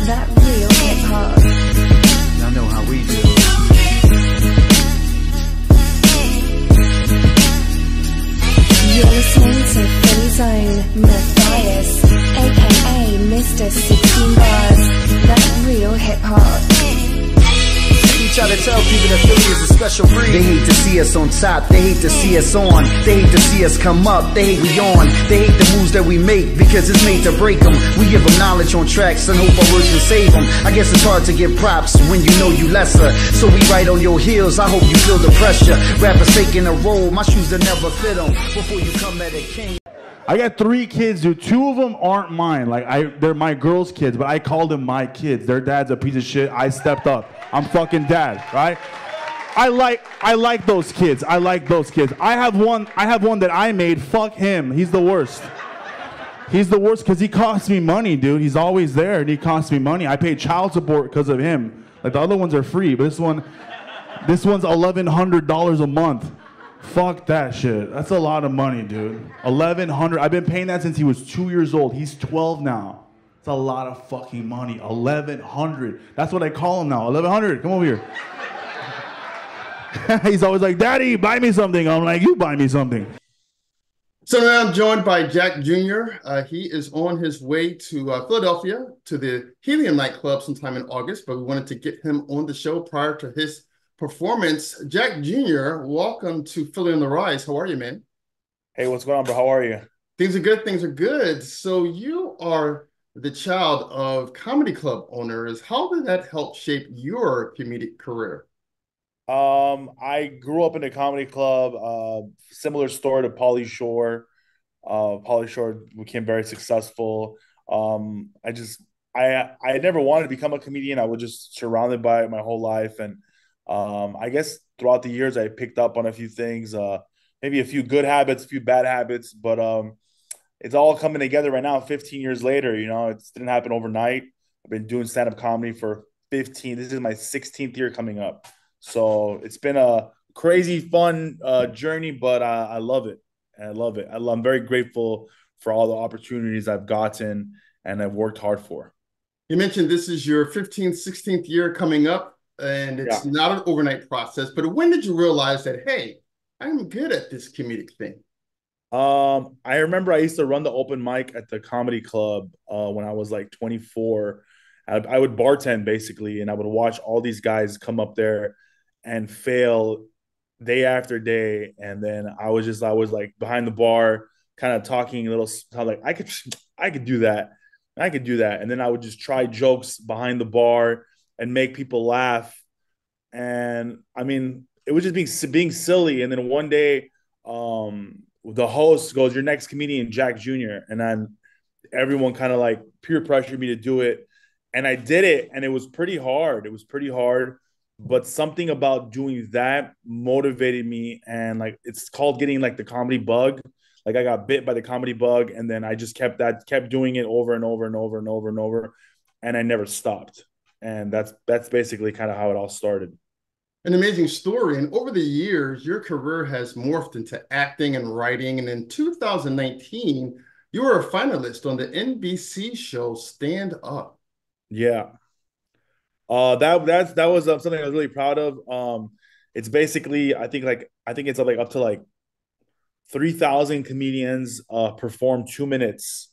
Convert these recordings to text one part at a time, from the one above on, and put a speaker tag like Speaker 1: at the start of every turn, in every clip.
Speaker 1: That real hip hop.
Speaker 2: Y'all know how we do.
Speaker 1: You're listening to Philly Zone, Matthias, aka Mr. 16 Bars. That real hip hop.
Speaker 2: Try to tell people that Philly is a special breed. They hate to see us on top, they hate to see us on. They hate to see us come up, they hate we on. They hate the moves that we make because it's made to break them. We give them knowledge on tracks and hope our words can save them. I guess it's hard to get props when you know you lesser. So we right on your heels, I hope you feel the pressure. Rappers taking a roll, my shoes that never fit them. Before you come at a king.
Speaker 3: I got 3 kids, dude. 2 of them aren't mine. Like they're my girls' kids, but I call them my kids. Their dad's a piece of shit. I stepped up. I'm fucking dad, right? I like those kids. I like those kids. I have one that I made. Fuck him. He's the worst. He's the worst because he costs me money, dude. He's always there and he costs me money. I pay child support because of him. Like the other ones are free, but this one's $1,100 a month. Fuck that shit. That's a lot of money, dude. $1,100. I've been paying that since he was 2 years old. He's 12 now. It's a lot of fucking money. $1,100. That's what I call him now. $1,100. Come over here. He's always like, Daddy, buy me something. I'm like, you buy me something.
Speaker 4: So now I'm joined by Jack Jr. He is on his way to Philadelphia to the Helium nightclub sometime in August, but we wanted to get him on the show prior to his performance. Jack Jr., welcome to Philly on the Rise. How are you, man?
Speaker 5: Hey, what's going on, bro? How are you?
Speaker 4: Things are good. Things are good. So you are the child of comedy club owners. How did that help shape your comedic career?
Speaker 5: I grew up in a comedy club, similar story to Pauly Shore. Pauly Shore became very successful. I never wanted to become a comedian. I was just surrounded by it my whole life. And I guess throughout the years, I picked up on a few things, maybe a few good habits, a few bad habits, but it's all coming together right now, 15 years later. You know, it didn't happen overnight. I've been doing stand-up comedy for 15. This is my 16th year coming up. So it's been a crazy, fun journey, but I love it. I love it. I'm very grateful for all the opportunities I've gotten and I've worked hard for.
Speaker 4: You mentioned this is your 15th, 16th year coming up, and it's not an overnight process. But when did you realize that, hey, I'm good at this comedic thing?
Speaker 5: I remember I used to run the open mic at the comedy club when I was like 24. I would bartend basically, and I would watch all these guys come up there and fail day after day. And then I was like behind the bar, kind of talking a little, like I could do that. I could do that. And then I would just try jokes behind the bar and make people laugh. And I mean, it was just being silly. And then one day, the host goes, "Your next comedian, Jack Jr." And then everyone kind of like peer pressured me to do it. And I did it. And it was pretty hard. It was pretty hard. But something about doing that motivated me. And like, it's called getting like the comedy bug. Like I got bit by the comedy bug. And then I just kept doing it over and over and over and over and over. And I never stopped. And that's basically kind of how it all started.
Speaker 4: An amazing story. And over the years, your career has morphed into acting and writing. And in 2019, you were a finalist on the NBC show Stand Up.
Speaker 5: Yeah. That was something I was really proud of. It's basically, I think it's like up to like 3,000 comedians perform 2 minutes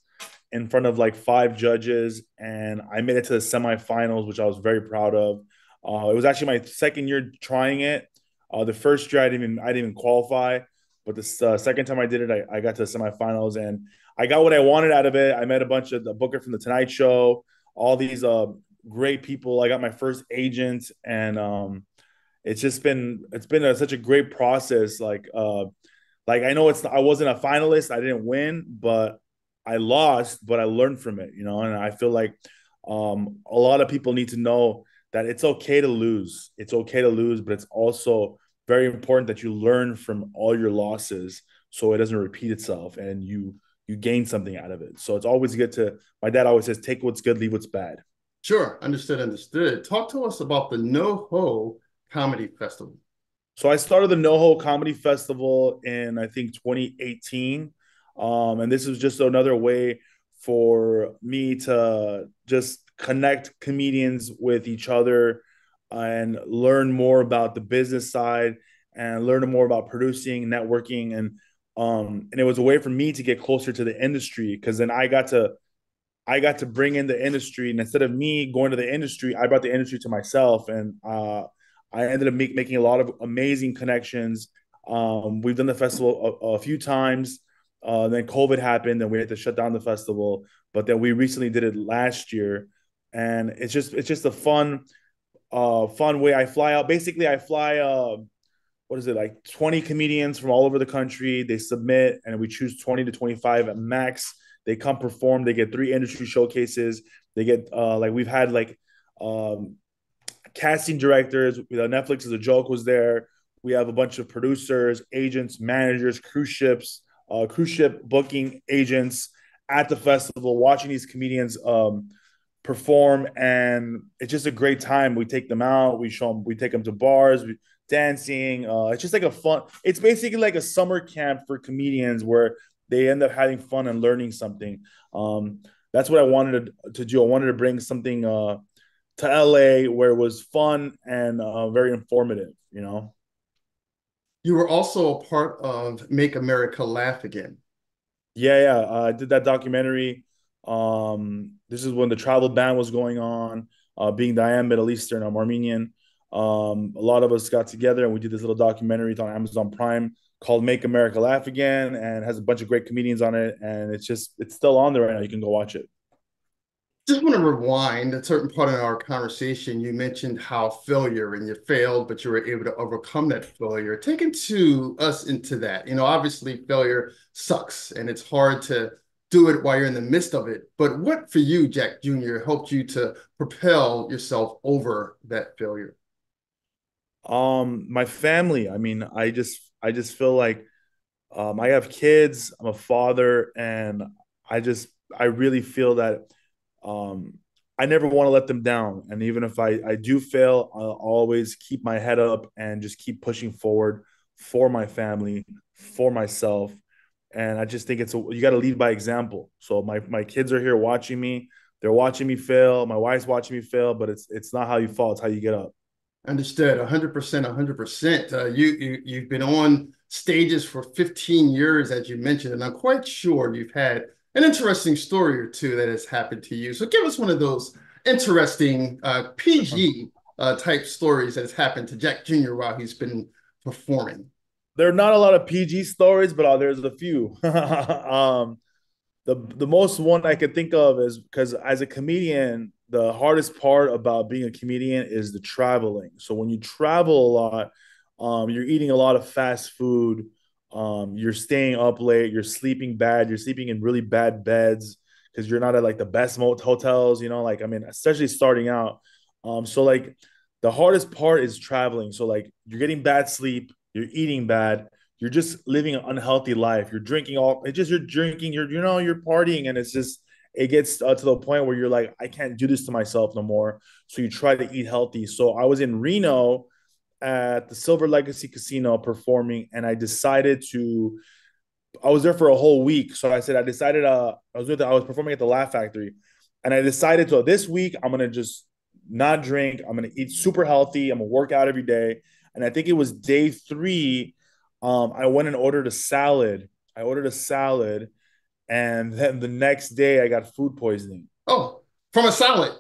Speaker 5: in front of like 5 judges. And I made it to the semifinals, which I was very proud of. It was actually my second year trying it. The first year I didn't even qualify, but the second time I did it, I got to the semifinals and I got what I wanted out of it. I met a bunch of the booker from the Tonight Show, all these great people. I got my first agent, and it's been such a great process. Like I know I wasn't a finalist, I didn't win, but I lost, but I learned from it, you know. And I feel like a lot of people need to know that it's okay to lose. It's okay to lose, but it's also very important that you learn from all your losses so it doesn't repeat itself and you gain something out of it. So it's always good my dad always says, take what's good, leave what's bad.
Speaker 4: Sure. Understood. Talk to us about the NoHo Comedy Festival.
Speaker 5: So I started the NoHo Comedy Festival in, I think, 2018. And this was just another way for me to just connect comedians with each other and learn more about the business side and learn more about producing, networking, and it was a way for me to get closer to the industry because then I got to bring in the industry, and instead of me going to the industry, I brought the industry to myself, and I ended up making a lot of amazing connections. We've done the festival a few times. Then COVID happened, and we had to shut down the festival. But then we recently did it last year, and it's just a fun way. I fly out. Basically, I fly. What is it like? 20 comedians from all over the country. They submit, and we choose 20 to 25 at max. They come perform. They get 3 industry showcases. They get like we've had like casting directors. Netflix is a joke was there. We have a bunch of producers, agents, managers, cruise ship booking agents at the festival, watching these comedians perform, and it's just a great time. We take them out, we show them, we take them to bars, dancing. It's just like a fun. It's basically like a summer camp for comedians where they end up having fun and learning something. That's what I wanted to do. I wanted to bring something to LA where it was fun and very informative.
Speaker 4: You were also a part of Make America Laugh Again.
Speaker 5: Yeah. I did that documentary. This is when the travel ban was going on. Being that I am Middle Eastern, I'm Armenian. A lot of us got together and we did this little documentary. It's on Amazon Prime called Make America Laugh Again, and has a bunch of great comedians on it. And it's still on there right now. You can go watch it.
Speaker 4: Just want to rewind a certain part in our conversation. You mentioned how failure and you failed, but you were able to overcome that failure. Take us into that. Obviously failure sucks and it's hard to do it while you're in the midst of it. But what for you, Jack Jr., helped you to propel yourself over that failure?
Speaker 5: My family. I mean, I just feel like I have kids, I'm a father, and I really feel that I never want to let them down. And even if I do fail, I'll always keep my head up and just keep pushing forward for my family, for myself. And I just think you got to lead by example. So my kids are here watching me. They're watching me fail. My wife's watching me fail, but it's not how you fall, it's how you get up.
Speaker 4: Understood. 100%, 100%. You've been on stages for 15 years, as you mentioned, and I'm quite sure you've had an interesting story or two that has happened to you. So give us one of those interesting PG type stories that has happened to Jack Jr. while he's been performing.
Speaker 5: There are not a lot of PG stories, but there's a few. The most one I could think of is because as a comedian, the hardest part about being a comedian is the traveling. So when you travel a lot, you're eating a lot of fast food. You're staying up late. You're sleeping bad. You're sleeping in really bad beds because you're not at like the best hotels. Like I mean, especially starting out. So like the hardest part is traveling. So like you're getting bad sleep. You're eating bad. You're just living an unhealthy life. You're drinking you're drinking. You're partying, and it gets to the point where you're like, I can't do this to myself no more. So you try to eat healthy. So I was in Reno at the Silver Legacy Casino performing, and I was there for a whole week. So I decided I was performing at the Laugh Factory, and I decided, so this week I'm going to just not drink. I'm going to eat super healthy. I'm going to work out every day. And I think it was day 3. I went and ordered a salad. And then the next day I got food poisoning.
Speaker 4: Oh, from a salad.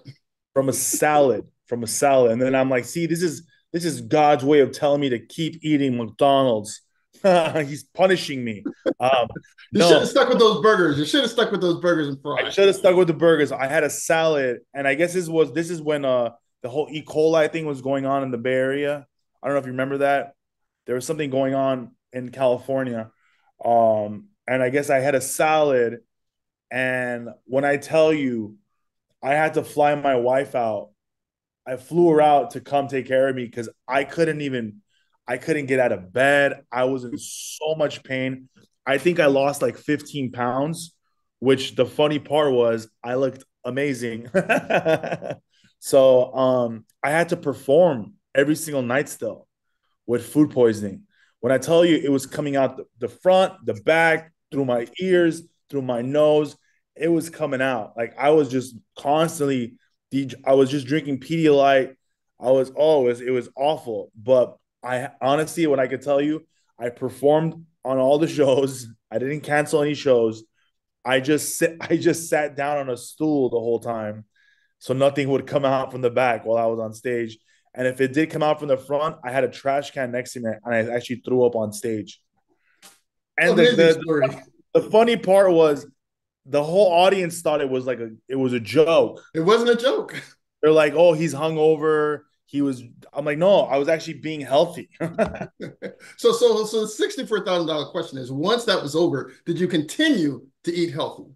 Speaker 5: From a salad. And then I'm like, see, this is God's way of telling me to keep eating McDonald's. He's punishing me.
Speaker 4: You should have stuck with those burgers. You should have stuck with those burgers and fries.
Speaker 5: I should have stuck with the burgers. I had a salad, and I guess this is when the whole E. coli thing was going on in the Bay Area. I don't know if you remember that. There was something going on in California. And I guess I had a salad. And when I tell you, I had to fly my wife out. I flew her out to come take care of me because I couldn't get out of bed. I was in so much pain. I think I lost like 15 pounds, which the funny part was I looked amazing. So I had to perform every single night still with food poisoning. When I tell you it was coming out the front, the back, through my ears, through my nose, it was coming out. Like I was just constantly I was just drinking Pedialyte. It was awful. But I honestly, what I could tell you, I performed on all the shows. I didn't cancel any shows. I just sat down on a stool the whole time, so nothing would come out from the back while I was on stage. And if it did come out from the front, I had a trash can next to me, and I actually threw up on stage. And
Speaker 4: Amazing story.
Speaker 5: the funny part was the whole audience thought it was a joke.
Speaker 4: It wasn't a joke.
Speaker 5: They're like, "Oh, he's hungover." I'm like, no, I was actually being healthy.
Speaker 4: So the $64,000 question is: once that was over, did you continue to eat healthy?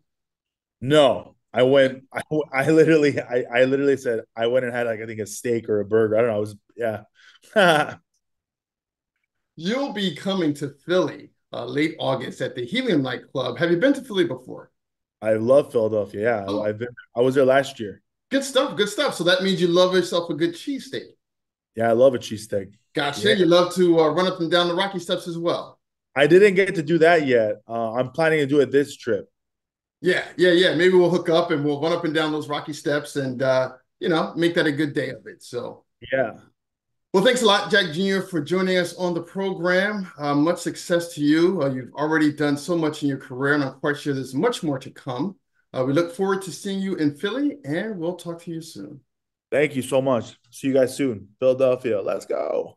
Speaker 5: No, I went. I literally said I went and had like I think a steak or a burger. I don't know. I was yeah.
Speaker 4: You'll be coming to Philly late August at the Helium nightclub. Have you been to Philly before?
Speaker 5: I love Philadelphia. Yeah,
Speaker 4: Oh,
Speaker 5: I was there last year.
Speaker 4: good stuff. Good stuff. So that means you love yourself a good cheesesteak.
Speaker 5: Yeah, I love a cheesesteak.
Speaker 4: Gotcha.
Speaker 5: Yeah.
Speaker 4: You love to run up and down the Rocky Steps as well.
Speaker 5: I didn't get to do that yet. I'm planning to do it this trip.
Speaker 4: Yeah. Maybe we'll hook up and we'll run up and down those Rocky Steps and make that a good day of it. So
Speaker 5: Yeah.
Speaker 4: well, thanks a lot, Jack Jr., for joining us on the program. Much success to you. You've already done so much in your career, and I'm quite sure there's much more to come. We look forward to seeing you in Philly, and we'll talk to you soon.
Speaker 5: Thank you so much. See you guys soon. Philadelphia. Let's go.